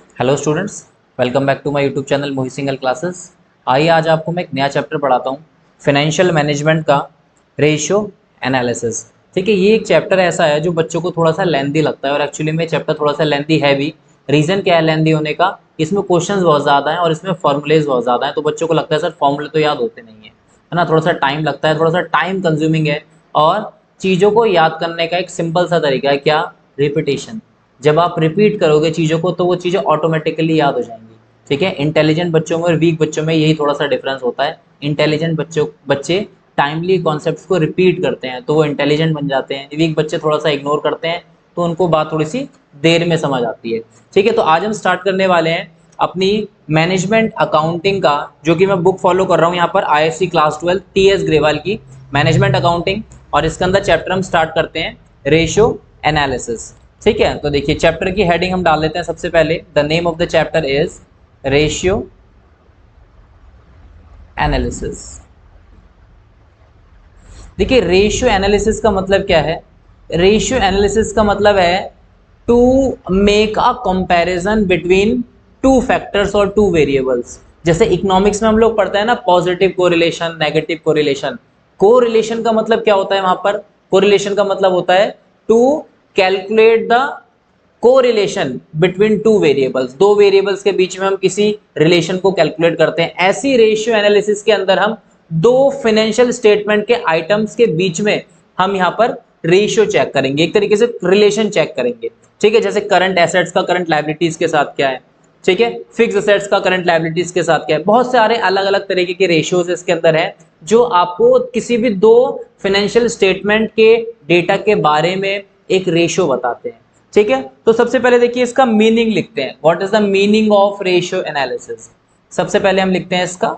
Hello students, welcome back to my YouTube channel Mohit Singal classes. आइए आज आपको मैं एक नया चैप्टर पढ़ाता हूँ, फाइनेंशियल मैनेजमेंट का रेशियो एनालिसिस। ठीक है, ये एक चैप्टर ऐसा है जो बच्चों को थोड़ा सा लेंदी लगता है और एक्चुअली में चैप्टर थोड़ा सा लेंदी है भी। रीज़न क्या है लेंदी होने का? इसमें क्वेश्चंस बहुत ज़्यादा हैं और इसमें फॉर्मूलेज बहुत ज़्यादा हैं, तो बच्चों को लगता है सर फॉर्मूले तो याद होते नहीं है ना, थोड़ा सा टाइम लगता है, थोड़ा सा टाइम कंज्यूमिंग है। और चीज़ों को याद करने का एक सिंपल सा तरीका है, क्या? रिपीटेशन। जब आप रिपीट करोगे चीज़ों को तो वो चीज़ें ऑटोमेटिकली याद हो जाएंगी। ठीक है, इंटेलिजेंट बच्चों में और वीक बच्चों में यही थोड़ा सा डिफरेंस होता है। इंटेलिजेंट बच्चे टाइमली कॉन्सेप्ट्स को रिपीट करते हैं तो वो इंटेलिजेंट बन जाते हैं। वीक बच्चे थोड़ा सा इग्नोर करते हैं तो उनको बात थोड़ी सी देर में समझ आती है। ठीक है, तो आज हम स्टार्ट करने वाले हैं अपनी मैनेजमेंट अकाउंटिंग का, जो कि मैं बुक फॉलो कर रहा हूँ यहाँ पर, आईएससी क्लास 12 टीएस ग्रेवाल की मैनेजमेंट अकाउंटिंग। और इसके अंदर चैप्टर हम स्टार्ट करते हैं रेशियो एनालिसिस। ठीक है, तो देखिए चैप्टर की हेडिंग हम डाल देते हैं सबसे पहले। The name of the chapter is ratio analysis. देखिए रेशियो एनालिसिस का मतलब क्या है? रेशियो एनालिसिस का मतलब है to make a comparison between two factors और टू वेरिएबल्स। जैसे इकोनॉमिक्स में हम लोग पढ़ते हैं ना, positive correlation, negative correlation. Correlation का मतलब क्या होता है वहां पर? कोरिलेशन का मतलब होता है to calculate the correlation between two variables. दो वेरिएबल्स के बीच में हम किसी रिलेशन को कैलकुलेट करते हैं। ऐसी रेशियो एनालिसिस के अंदर हम दो फाइनेंशियल स्टेटमेंट के आइटम्स के बीच में हम यहाँ पर रेशियो चेक करेंगे, एक तरीके से रिलेशन चेक करेंगे। ठीक है, जैसे करंट एसेट्स का करंट लायबिलिटीज के साथ क्या है, ठीक है, फिक्स एसेट्स का करंट लायबिलिटीज के साथ क्या है। बहुत सारे अलग अलग तरीके के रेशियोज इसके अंदर है जो आपको किसी भी दो फाइनेंशियल स्टेटमेंट के डेटा के बारे में एक रेशियो बताते हैं। ठीक है, तो सबसे पहले देखिए इसका मीनिंग लिखते हैं। What is the meaning of ratio analysis? सबसे पहले हम लिखते हैं इसका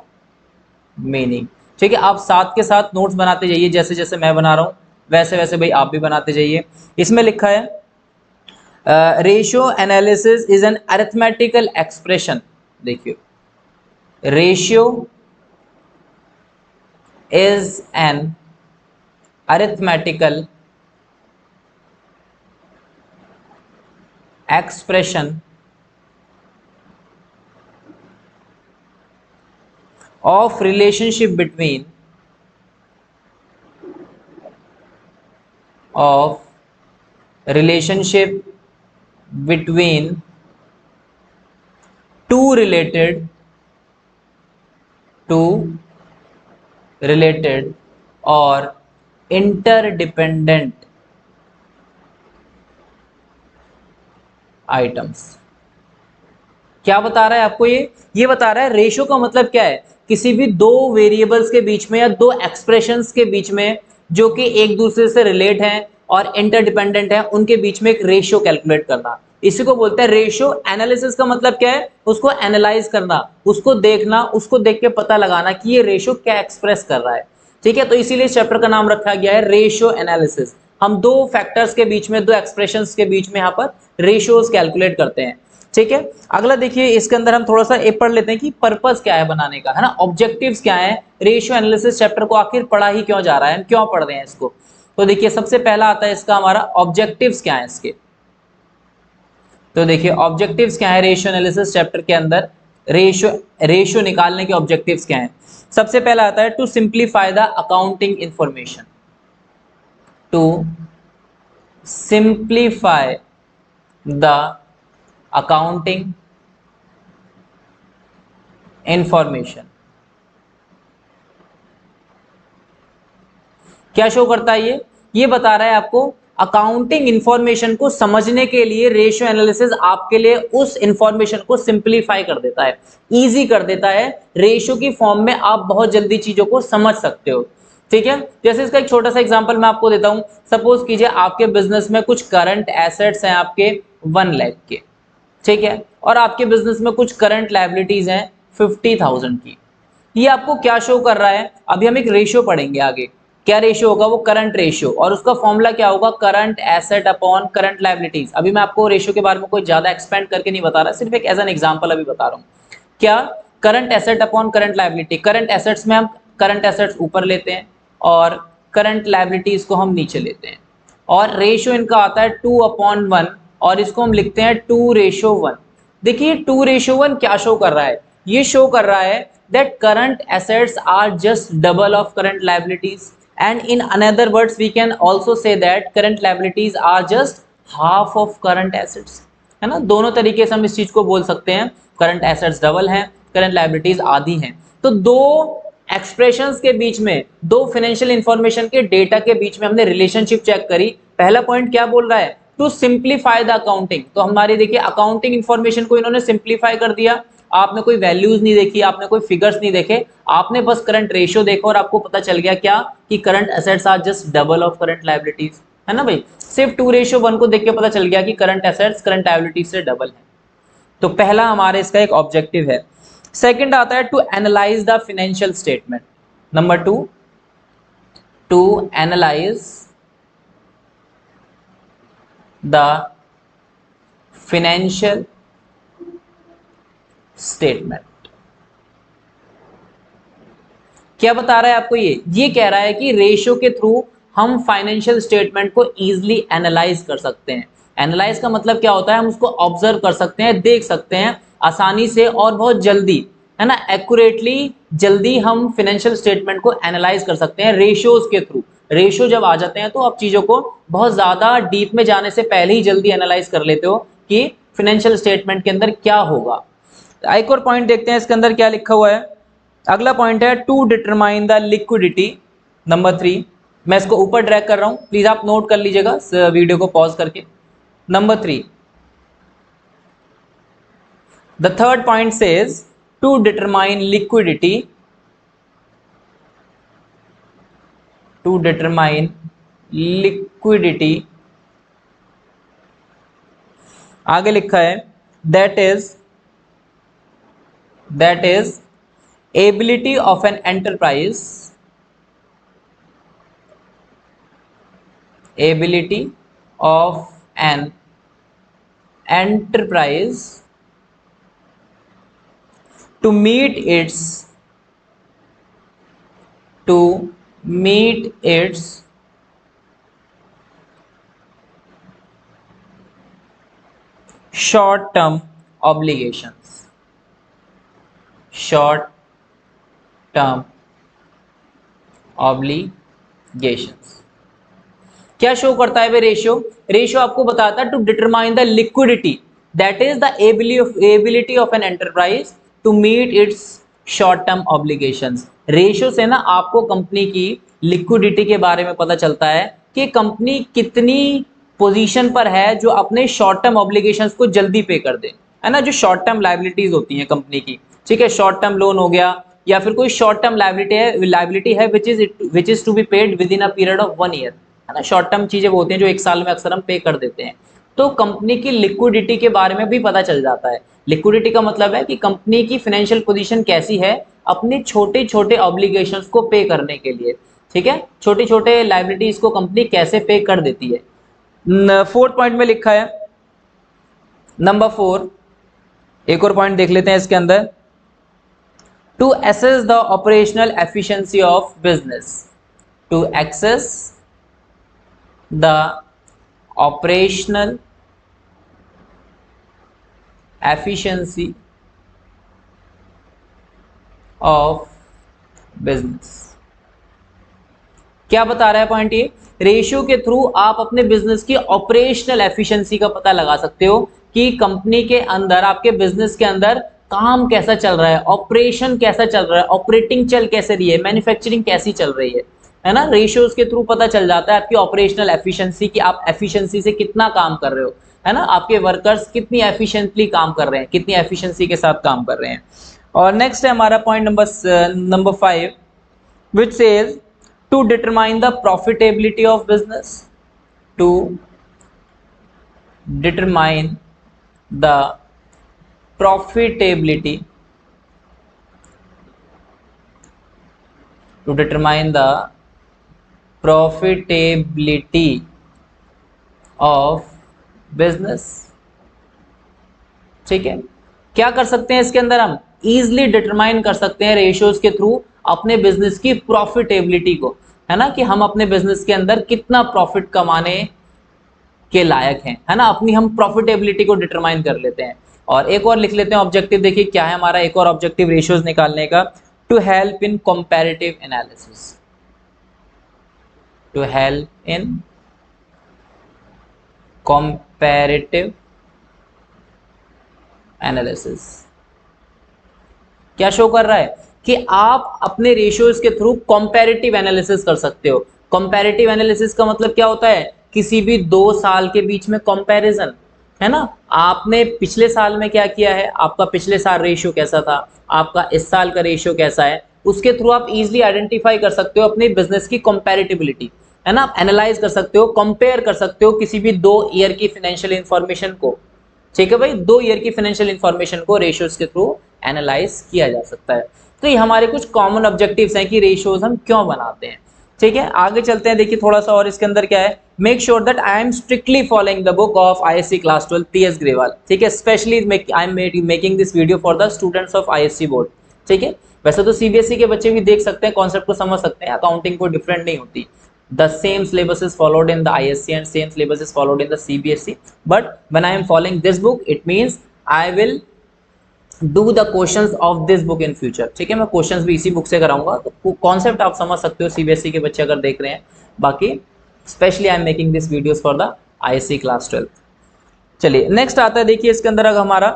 मीनिंग। ठीक है, आप साथ के साथ नोट्स बनाते जाइए, जैसे जैसे मैं बना रहा हूं वैसे वैसे भाई आप भी बनाते जाइए। इसमें लिखा है ratio analysis is an arithmetical expression. देखिए, ratio is an arithmetical expression of relationship between of relationship between two related or interdependent items। क्या बता रहा है आपको? ये बता रहा है रेशियो का मतलब क्या है, किसी भी दो वेरिएबल्स के बीच में या दो एक्सप्रेशंस के बीच में जो कि एक दूसरे से रिलेट हैं और इंटरडिपेंडेंट हैं, उनके बीच में एक रेशियो कैलकुलेट करना। इसी को बोलते हैं रेशियो एनालिसिस। का मतलब क्या है? उसको एनालाइज करना, उसको देखना, उसको देख के पता लगाना कि ये रेशियो क्या एक्सप्रेस कर रहा है। ठीक है, तो इसीलिए चैप्टर का नाम रखा गया है रेशियो एनालिसिस। हम दो फैक्टर्स के बीच में, दो एक्सप्रेशंस के बीच में यहाँ पर रेशियोज कैलकुलेट करते हैं। ठीक है, अगला देखिए इसके अंदर हम थोड़ा सा ये पढ़ लेते हैं कि पर्पस क्या है बनाने का, है ना, ऑब्जेक्टिव्स क्या है। रेशियो एनालिसिस चैप्टर को आखिर पढ़ा ही क्यों जा रहा है, हम क्यों पढ़ रहे हैं इसको? तो देखिए सबसे पहला आता है इसका हमारा ऑब्जेक्टिव्स क्या है इसके। तो देखिए ऑब्जेक्टिव्स क्या है रेशियो एनालिसिस चैप्टर के अंदर, रेशियो निकालने के ऑब्जेक्टिव्स क्या है। सबसे पहला आता है to simplify the accounting information. To simplify the accounting information. क्या शो करता है ये बता रहा है आपको अकाउंटिंग इंफॉर्मेशन को समझने के लिए रेशियो एनालिसिस आपके लिए उस इंफॉर्मेशन को सिंप्लीफाई कर देता है, इजी कर देता है। रेशियो की फॉर्म में आप बहुत जल्दी चीजों को समझ सकते हो। ठीक है, जैसे इसका एक छोटा सा एग्जांपल मैं आपको देता हूं। सपोज कीजिए आपके बिजनेस में कुछ करंट एसेट्स हैं आपके 1 लाख के, ठीक है, और आपके बिजनेस में कुछ करंट लायबिलिटीज हैं 50,000 की। ये आपको क्या शो कर रहा है? अभी हम एक रेशियो पढ़ेंगे आगे, क्या रेशियो होगा वो? करंट रेशियो, और उसका फॉर्मूला क्या होगा? Current asset upon current liabilities. अभी मैं आपको रेशियो के बारे में कोई ज्यादा एक्सपेंड करके नहीं बता रहा, सिर्फ एक एज एन एग्जांपल अभी बता रहा हूँ। क्या? Current asset upon current liability. Current assets में हम करंट एसेट्स ऊपर लेते हैं और करंट लायबिलिटीज को हम नीचे लेते हैं, और रेशियो इनका आता है 2/1, और इसको हम लिखते हैं 2:1। देखिए 2:1 क्या शो कर रहा है, ये शो कर रहा है that current assets are just double of current liabilities, and in another words we can also say that current liabilities are just half of current assets, है ना। दोनों तरीके से हम इस चीज को बोल सकते हैं, करंट एसेट्स डबल हैं, करंट लायबिलिटीज आधी हैं। तो दो एक्सप्रेशंस के बीच में, दो फाइनेंशियल इंफॉर्मेशन के डेटा के बीच में हमने रिलेशनशिप चेक करी। पहला पॉइंट क्या बोल रहा है, टू सिंप्लीफाई द अकाउंटिंग, तो हमारी देखिए अकाउंटिंग इंफॉर्मेशन को इन्होंने सिंप्लीफाई कर दिया। आपने कोई वैल्यूज नहीं देखी, आपने कोई फिगर्स नहीं देखे, आपने बस करंट रेशियो देखा और आपको पता चल गया क्या, कि current assets are just double of current liabilities, है ना भाई। सिर्फ 2:1 को देख के पता चल गया कि करंट एसेट्स करंट लायबिलिटीज से डबल है। तो पहला हमारे इसका एक ऑब्जेक्टिव है। सेकंड आता है to analyse the financial statement. Number 2, to analyse the financial statement. क्या बता रहा है आपको, ये कह रहा है कि रेशियो के थ्रू हम फाइनेंशियल स्टेटमेंट को इजीली एनालाइज कर सकते हैं। एनालाइज का मतलब क्या होता है, हम उसको ऑब्जर्व कर सकते हैं, देख सकते हैं आसानी से और बहुत जल्दी, है ना, एक्यूरेटली जल्दी हम फाइनेंशियल स्टेटमेंट को एनालाइज कर सकते हैं रेशियोज के थ्रू। रेशियो जब आ जाते हैं तो आप चीजों को बहुत ज्यादा डीप में जाने से पहले ही जल्दी एनालाइज कर लेते हो कि फाइनेंशियल स्टेटमेंट के अंदर क्या होगा। एक और पॉइंट देखते हैं इसके अंदर क्या लिखा हुआ है। अगला पॉइंट है to determine the liquidity. Number 3, मैं इसको ऊपर ड्रैग कर रहा हूं, प्लीज आप नोट कर लीजिएगा वीडियो को पॉज करके। Number 3, the third point says to determine liquidity, to determine liquidity, आगे लिखा है that is ability of an enterprise, ability of an enterprise to meet its short term obligations, short term obligations। क्या show करता है वे ratio, ratio आपको बताता है to determine the liquidity, that is the ability of an enterprise to meet its short term obligations. Ratio से ना आपको कंपनी की लिक्विडिटी के बारे में पता चलता है कि कंपनी कितनी पोजीशन पर है जो अपने शॉर्ट टर्म ऑब्लिगेशंस को जल्दी पे कर दे, है ना। जो शॉर्ट टर्म लायबिलिटीज होती हैं कंपनी की, ठीक है, शॉर्ट टर्म लोन हो गया या फिर कोई शॉर्ट टर्म लायबिलिटी है which is to be paid within a period of 1 year, है ना। शॉर्ट टर्म चीजें वो होती हैं जो 1 साल में अक्सर हम पे कर देते हैं। तो कंपनी की लिक्विडिटी के बारे में भी पता चल जाता है। लिक्विडिटी का मतलब है कि कंपनी की फाइनेंशियल पोजीशन कैसी है अपने छोटे छोटे ऑब्लिगेशंस को पे करने के लिए, ठीक है, छोटे छोटे लायबिलिटीज को कंपनी कैसे पे कर देती है। 4th पॉइंट में लिखा है, नंबर 4, एक और पॉइंट देख लेते हैं इसके अंदर, to assess the operational efficiency of business, to access the operational efficiency of business. क्या बता रहा है पॉइंट, ये रेशियो के थ्रू आप अपने बिजनेस की ऑपरेशनल एफिशिएंसी का पता लगा सकते हो कि कंपनी के अंदर, आपके बिजनेस के अंदर काम कैसा चल रहा है, ऑपरेशन कैसा चल रहा है, ऑपरेटिंग चल कैसे रही है, मैन्युफैक्चरिंग कैसी चल रही है ना। रेशियोज के थ्रू पता चल जाता है आपकी ऑपरेशनल एफिशिएंसी की, आप एफिशिएंसी से कितना काम कर रहे हो, है ना, आपके वर्कर्स कितनी एफिशिएंटली काम कर रहे हैं, कितनी एफिशिएंसी के साथ काम कर रहे हैं। और नेक्स्ट है हमारा point number 5 which says to determine the profitability of business, to determine the profitability, to determine the profitability of business, ठीक है। क्या कर सकते हैं इसके अंदर, हम इजिली डिटरमाइन कर सकते हैं रेशियोज के थ्रू अपने बिजनेस की प्रॉफिटेबिलिटी को, है ना, कि हम अपने बिजनेस के अंदर कितना प्रॉफिट कमाने के लायक हैं, है ना, अपनी हम प्रॉफिटेबिलिटी को डिटरमाइन कर लेते हैं। और एक और लिख लेते हैं ऑब्जेक्टिव, देखिए क्या है हमारा एक और ऑब्जेक्टिव रेशियोज निकालने का, to help in comparative analysis, to help in comparative analysis. क्या शो कर रहा है कि आप अपने रेशियोज के थ्रू कंपैरेटिव एनालिसिस कर सकते हो। कंपैरेटिव एनालिसिस का मतलब क्या होता है, किसी भी 2 साल के बीच में कंपैरिजन, है ना। आपने पिछले साल में क्या किया है, आपका पिछले साल रेशियो कैसा था, आपका इस साल का रेशियो कैसा है, उसके थ्रू आप इजीली आइडेंटिफाई कर सकते हो अपने बिजनेस की कंपैरेटिबिलिटी, है ना। आप एनालाइज कर सकते हो, कंपेयर कर सकते हो किसी भी 2 ईयर की फाइनेंशियल इंफॉर्मेशन को। ठीक है भाई, 2 ईयर की फाइनेंशियल इंफॉर्मेशन को रेशियोज के थ्रू एनालाइज किया जा सकता है। तो ये हमारे कुछ कॉमन ऑब्जेक्टिव्स हैं कि रेशियोज हम क्यों बनाते हैं। ठीक है, आगे चलते हैं, देखिए थोड़ा सा और इसके अंदर क्या है, make sure that I am strictly following the book of ISC class 12 PS Grewal. ठीक है, specially I am making this video for the students of ISC board. ठीक है, वैसे तो सीबीएसई के बच्चे भी देख सकते हैं, कॉन्सेप्ट को समझ सकते हैं, अकाउंटिंग को डिफरेंट नहीं होती। The same syllabus is followed in the ISC and same syllabus is followed in the CBSE. But when I am following this book, it means I will do the questions of this book in future. ठीक है, मैं questions भी इसी book से कराऊंगा, तो concept आप समझ सकते हो सीबीएसई के बच्चे अगर देख रहे हैं। बाकी specially I am making this videos for the ISC class 12। चलिए नेक्स्ट आता है, देखिए इसके अंदर हमारा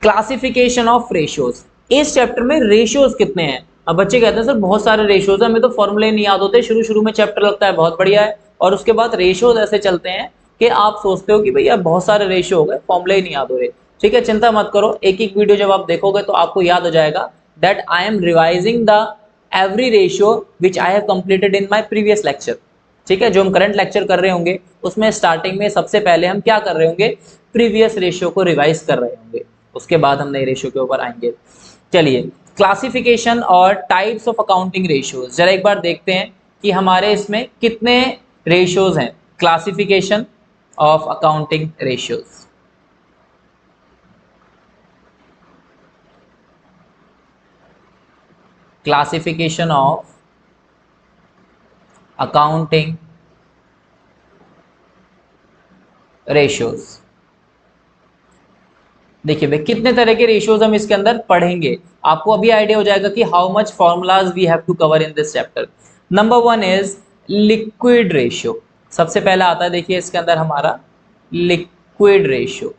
क्लासिफिकेशन ऑफ रेशियोज। इस चैप्टर में रेशियोज कितने हैं। अब बच्चे कहते हैं सर बहुत सारे रेशियोज हैं, हमें तो फॉर्मूले नहीं याद होते, शुरू शुरू में चैप्टर लगता है बहुत बढ़िया है, और उसके बाद रेशियोज ऐसे चलते हैं कि आप सोचते हो कि भैया बहुत सारे रेशियो हो गए, फॉर्मूले ही नहीं याद हो रहे। ठीक है, चिंता मत करो, एक एक वीडियो जब आप देखोगे तो आपको याद हो जाएगा that I am revising the every ratio which I have completed in my previous lecture. ठीक है, जो हम करंट लेक्चर कर रहे होंगे उसमें स्टार्टिंग में सबसे पहले हम क्या कर रहे होंगे, प्रीवियस रेशियो को रिवाइज कर रहे होंगे, उसके बाद हम नए रेशियो के ऊपर आएंगे। चलिए, क्लासिफिकेशन और टाइप्स ऑफ अकाउंटिंग रेशियोज जरा एक बार देखते हैं कि हमारे इसमें कितने रेशियोज हैं। Classification of accounting ratios, classification of accounting ratios. देखिए भाई कितने तरह के रेशियोज हम इसके अंदर पढ़ेंगे, आपको अभी आइडिया हो जाएगा कि how much formulas we have to cover in this chapter. Number 1 is liquid ratio. सबसे पहला आता है, देखिए इसके अंदर हमारा लिक्विड रेशियो।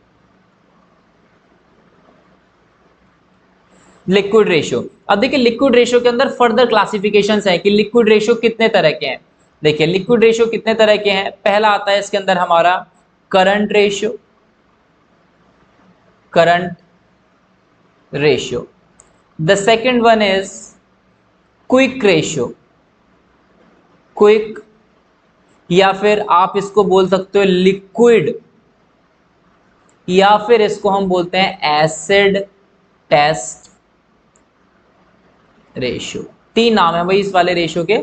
लिक्विड रेशियो, अब देखिए लिक्विड रेशियो के अंदर फर्दर क्लासिफिकेशंस है कि लिक्विड रेशियो कितने तरह के हैं। देखिए लिक्विड रेशियो कितने तरह के हैं, पहला आता है इसके अंदर हमारा current ratio, current ratio. The second one is quick ratio, quick, या फिर आप इसको बोल सकते हो लिक्विड, या फिर इसको हम बोलते हैं एसिड टेस्ट रेशियो। 3 नाम है भाई इस वाले रेशियो के,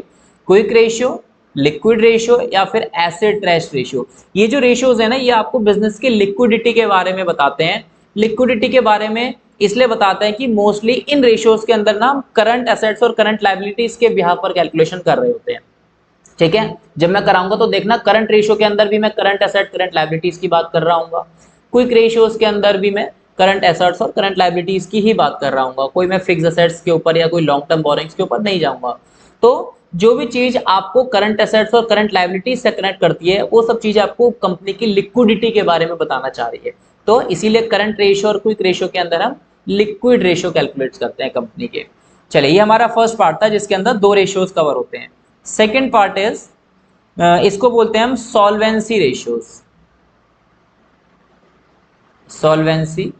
क्विक रेशियो, लिक्विड रेशियो या फिर एसिड टेस्ट रेशियो। ये जो रेशियोज है ना, ये आपको बिजनेस की लिक्विडिटी के बारे में बताते हैं। लिक्विडिटी के बारे में इसलिए बताते हैं कि मोस्टली इन रेशियोज के अंदर ना करंट एसेट्स और करंट लायबिलिटीज के बिहाफ पर कैलकुलेशन कर रहे होते हैं। ठीक है, जब मैं कराऊंगा तो देखना करंट रेशियो के अंदर भी मैं करंट एसेट करंट लायबिलिटीज की बात कर रहा हूँ, क्विक रेशियोज के अंदर भी मैं करंट एसेट्स और करंट लायबिलिटीज की ही बात कर रहा हूँ, कोई मैं फिक्स एसेट्स के ऊपर या कोई लॉन्ग टर्म बोरिंग्स के ऊपर नहीं जाऊंगा। तो जो भी चीज आपको करंट एसेट्स और करंट लायबिलिटीज से कनेक्ट करती है, वो सब चीज आपको कंपनी की लिक्विडिटी के बारे में बताना चाह रही है। तो इसीलिए करंट रेशियो और क्विक रेशियो के अंदर हम लिक्विड रेशियो कैलकुलेट करते हैं कंपनी के। चलिए, ये हमारा फर्स्ट पार्ट था जिसके अंदर 2 रेशियोज कवर होते हैं। सेकेंड पार्ट इज, इसको बोलते हैं हम सॉल्वेंसी रेशियोज, सॉल्वेंसी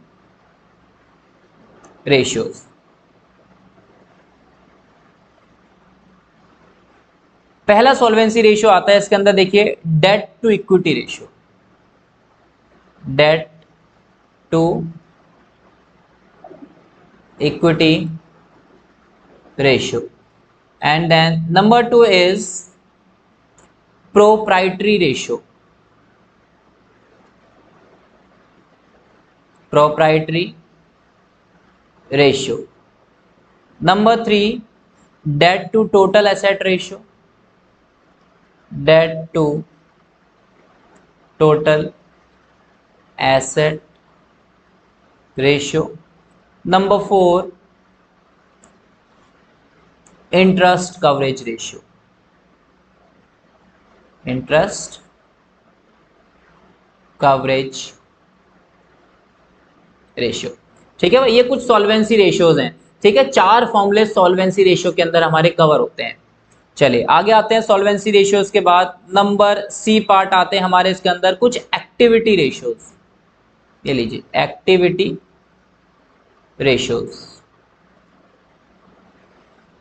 रेशियोज। पहला सॉल्वेंसी रेशियो आता है इसके अंदर, देखिए debt to equity ratio, debt to equity ratio. And then number 2 is proprietary ratio, proprietary ratio. Number 3 debt to total asset ratio, debt to total asset ratio. Number 4 interest coverage ratio, interest coverage ratio. ठीक है भाई, ये कुछ solvency ratios हैं। ठीक है, 4 फॉर्मूले solvency ratio के अंदर हमारे कवर होते हैं। चलिए आगे आते हैं सॉल्वेंसी रेशियोज के बाद नंबर सी पार्ट आते हैं हमारे इसके अंदर कुछ एक्टिविटी रेशियोज। ये लीजिए एक्टिविटी रेशियोज।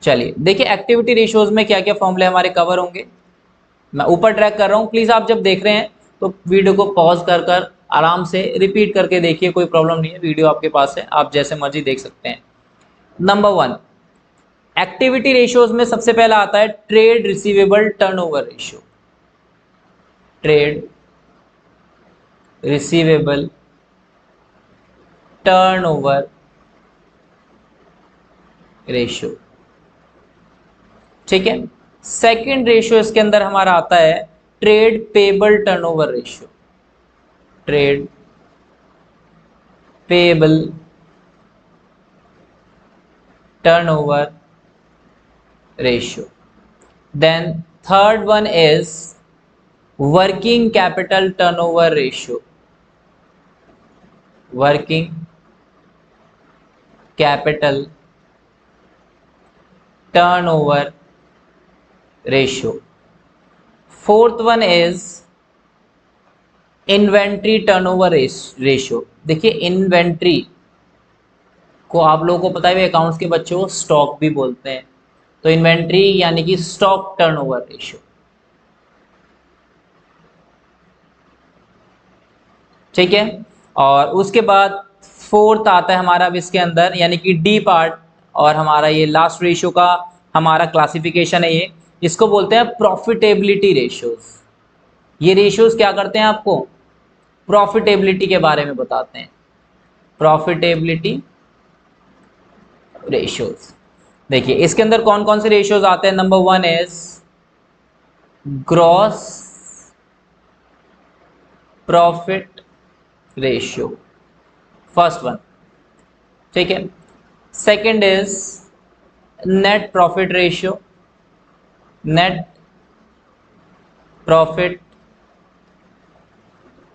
चलिए देखिए एक्टिविटी रेशियोज में क्या क्या फॉर्मूले हमारे कवर होंगे। मैं ऊपर ट्रैक कर रहा हूं, प्लीज आप जब देख रहे हैं तो वीडियो को पॉज कर कर आराम से रिपीट करके देखिए, कोई प्रॉब्लम नहीं है, वीडियो आपके पास है, आप जैसे मर्जी देख सकते हैं। नंबर 1 एक्टिविटी रेशियोज में सबसे पहला आता है trade receivable turnover ratio. Trade receivable turnover ratio. ठीक है, सेकंड रेशियो इसके अंदर हमारा आता है trade payable turnover ratio. Trade payable turnover ratio. Then third one is working capital turnover ratio. Working capital turnover ratio. Fourth one is inventory turnover ratio. देखिए inventory को आप लोगों को पता है अकाउंट्स के बच्चों को स्टॉक भी बोलते हैं, तो इन्वेंट्री यानी कि स्टॉक टर्नओवर रेशियो। ठीक है, और उसके बाद फोर्थ आता है हमारा अब इसके अंदर यानी कि डी पार्ट, और हमारा ये लास्ट रेशियो का हमारा क्लासिफिकेशन है, ये इसको बोलते हैं प्रॉफिटेबिलिटी रेशियोज। ये रेशियोज क्या करते हैं, आपको प्रॉफिटेबिलिटी के बारे में बताते हैं। प्रॉफिटेबिलिटी रेशियोज देखिए इसके अंदर कौन कौन से रेशियोज आते हैं। Number 1 is gross profit ratio, first one. ठीक है, second is net profit ratio, net profit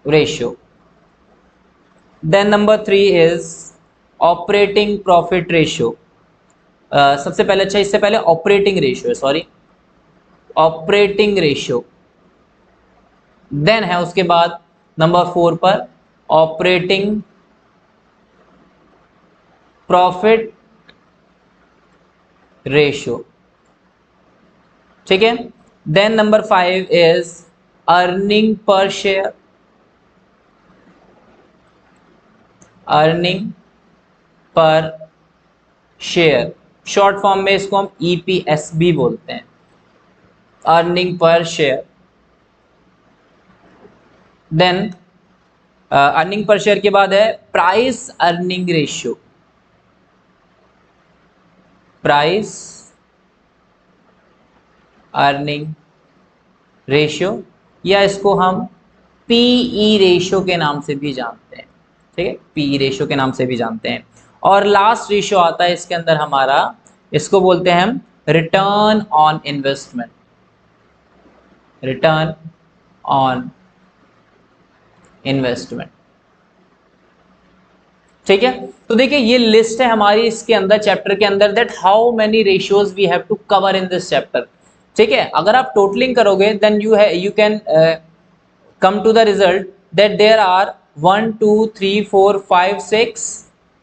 ratio. Then number 3 is operating profit ratio. सबसे पहले, अच्छा इससे पहले ऑपरेटिंग रेशियो है, सॉरी, ऑपरेटिंग रेशियो। देन है उसके बाद नंबर 4 पर ऑपरेटिंग प्रॉफिट रेशियो। ठीक है, then number 5 is earning per share, earning per share, short form में इसको हम ईपीएस भी बोलते हैं, earning per share. Then earning per share के बाद है price earning ratio, price earning ratio, या इसको हम पीई रेशियो के नाम से भी जानते हैं। ठीक है, पीई रेशियो के नाम से भी जानते हैं। और लास्ट रेशियो आता है इसके अंदर हमारा, इसको बोलते हैं हम return on investment, return on investment. ठीक है, तो देखिए ये लिस्ट है हमारी इसके अंदर चैप्टर के अंदर, that how many ratios we have to cover in this chapter. ठीक है, अगर आप टोटलिंग करोगे then you can come to the result that there are 1 2 3 4 5 6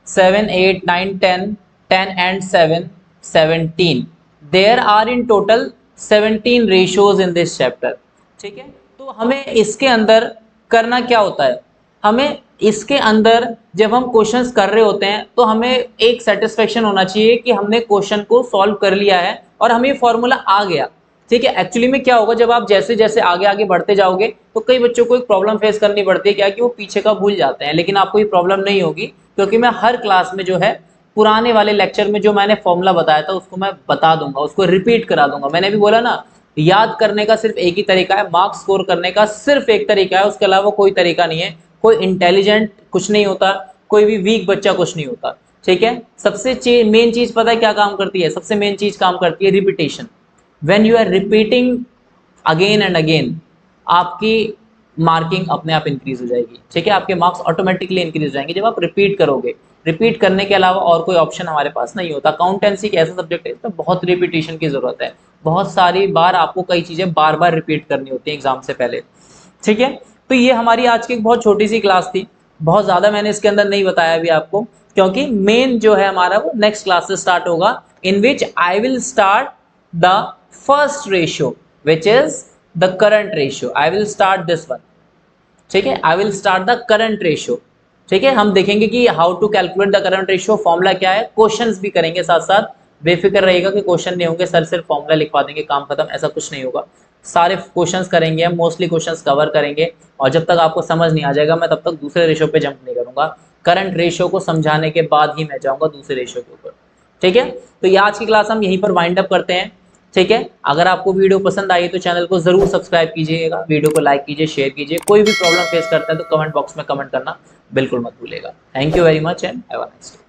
7 8 9 10 10 and 7 17, there are in total 17 ratios in this chapter. ठीक है, तो हमें इसके अंदर करना क्या होता है, हमें इसके अंदर जब हम क्वेश्चंस कर रहे होते हैं तो हमें एक सेटिस्फेक्शन होना चाहिए कि हमने क्वेश्चन को सॉल्व कर लिया है और हमें फॉर्मूला आ गया। ठीक है, एक्चुअली में क्या होगा, जब आप जैसे जैसे आगे आगे बढ़ते जाओगे तो कई बच्चों को एक प्रॉब्लम फेस करनी पड़ती है, क्या कि वो पीछे का भूल जाते हैं, लेकिन आपको ये प्रॉब्लम नहीं होगी क्योंकि मैं हर क्लास में जो है पुराने वाले लेक्चर में जो मैंने फॉर्मूला बताया था उसको मैं बता दूंगा, उसको रिपीट करा दूंगा। मैंने भी बोला ना, याद करने का सिर्फ एक ही तरीका है, मार्क्स स्कोर करने का सिर्फ एक तरीका है, उसके अलावा कोई तरीका नहीं है। कोई इंटेलिजेंट कुछ नहीं होता, कोई भी वीक बच्चा कुछ नहीं होता, ठीक है। सबसे मेन चीज पता है क्या काम करती है, सबसे मेन चीज काम करती है repetition. When you are repeating again and again, आपकी मार्किंग अपने आप इंक्रीज हो जाएगी, ठीक है, आपके मार्क्स ऑटोमेटिकली इंक्रीज हो जाएंगे जब आप रिपीट करोगे। रिपीट करने के अलावा और कोई ऑप्शन हमारे पास नहीं होता। अकाउंटेंसी एक ऐसा सब्जेक्ट है इसमें बहुत रिपीटेशन की जरूरत है, बहुत सारी बार आपको कई चीजें बार बार रिपीट करनी होती है एग्जाम से पहले, ठीक है। तो ये हमारी आज की एक बहुत छोटी सी क्लास थी, बहुत ज्यादा मैंने इसके अंदर नहीं बताया अभी आपको, क्योंकि मेन जो है हमारा वो नेक्स्ट क्लास से स्टार्ट होगा, in which I will start the first ratio which is the current ratio. I will start this one, ठीक है, I will start the current ratio, ठीक है। हम देखेंगे कि how to calculate the current ratio, formula क्या है, questions भी करेंगे साथ साथ। बेफिक्र रहेगा कि क्वेश्चन नहीं होंगे, सर सिर्फ फॉर्मूला लिखवा देंगे काम खत्म, ऐसा कुछ नहीं होगा। सारे क्वेश्चंस करेंगे हम, मोस्टली क्वेश्चंस कवर करेंगे, और जब तक आपको समझ नहीं आ जाएगा मैं तब तक दूसरे रेशियो पे जंप नहीं करूंगा। करंट रेशियो को समझाने के बाद ही मैं जाऊंगा दूसरे रेशियो के ऊपर, ठीक है। तो ये आज की क्लास हम यहीं पर वाइंड अप करते हैं, ठीक है। अगर आपको वीडियो पसंद आई तो चैनल को जरूर सब्सक्राइब कीजिएगा, वीडियो को लाइक कीजिए, शेयर कीजिए। कोई भी प्रॉब्लम फेस करते हैं तो कमेंट बॉक्स में कमेंट करना बिल्कुल मत भूलिएगा। Thank you very much and have a nice day.